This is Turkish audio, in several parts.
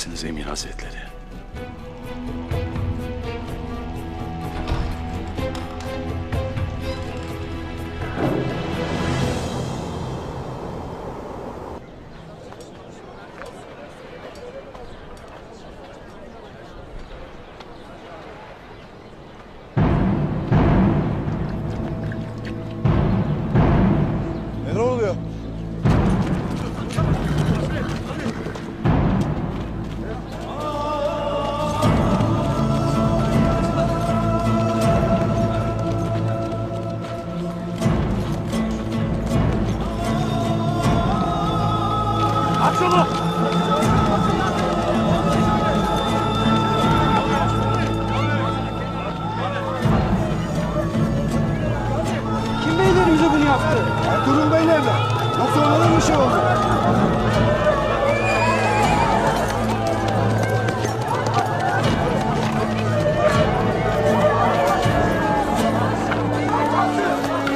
Emredersiniz Emir Hazretleri. Ne oluyor? Aç yolu! Kim beylerimize bunu yaptı? Ertuğrul Beylerle. Yoksa onlara bir şey oldu.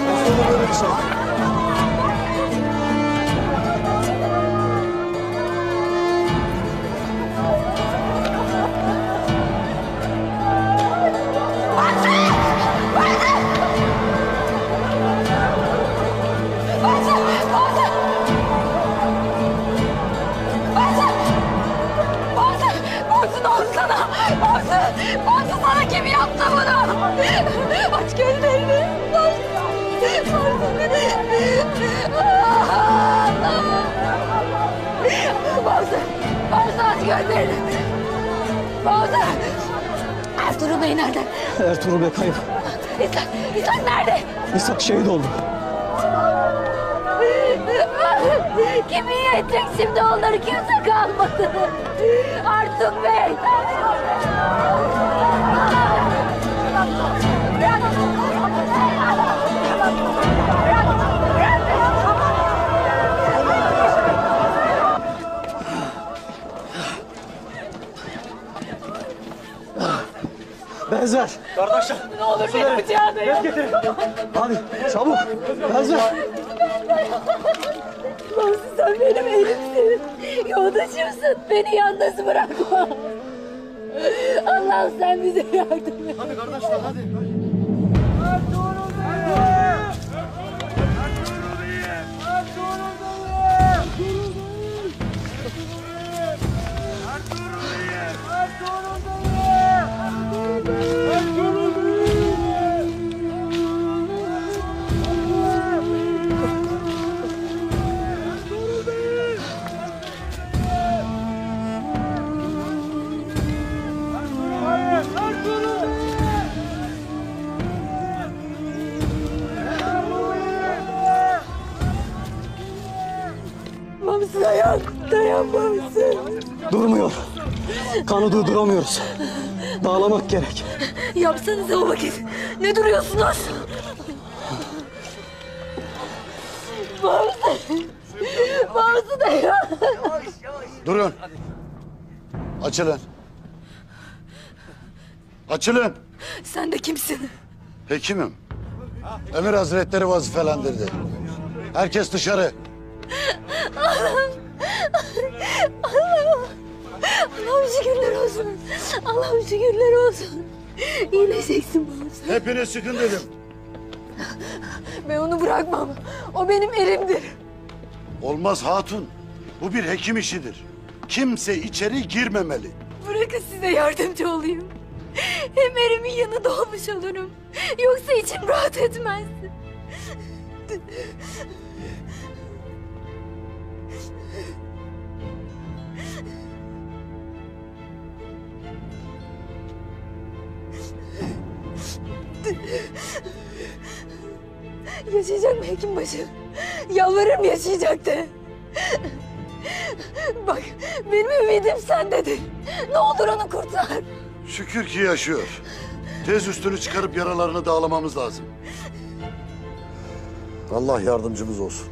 Nasıl olur böyle bir şey? Bazı sana kim yaptı bunu? Aç gözlerini. Bazı aç gözlerini. Bazı. Ertuğrul Bey nerede? Ertuğrul Bey kayıp. İshak nerede? İshak şehit oldu. Kim iyi edecek şimdi onları? Kimse kalmadı. Artuk Bey. Benzer. Kardeşler! Ne olur beni bıçağına Getirin. Hadi çabuk. Benzer. Bazı sen benim elimsin. Yoldaşımsın. Beni yalnız bırakma. Allah'ım sen bize yardım et. Hadi kardeşler hadi. Mamsı dayanmamışsın. Durmuyor. Kanı durduramıyoruz. Dağlamak gerek. Yapsanıza o vakit. Ne duruyorsunuz? Mamsı dayan. Durun. Açılın. Açılın. Sen de kimsin? Hekimim. Emir Hazretleri vazifelendirdi. Herkes dışarı. Allah'ım şükürler olsun. Allah'ım şükürler olsun. İyileşeceksin babası. Hepiniz çıkın dedim. Ben onu bırakmam. O benim elimdir. Olmaz hatun. Bu bir hekim işidir. Kimse içeri girmemeli. Bırakın size yardımcı olayım. Hem erimin yanında olmuş olurum. Yoksa içim rahat etmez. Yaşayacak mı Hekimbaşı? Yalvarırım yaşayacak de. Bak benim ümidim sendedir. Ne olur onu kurtar. Şükür ki yaşıyor. Tez üstünü çıkarıp yaralarını dağlamamız lazım. Allah yardımcımız olsun.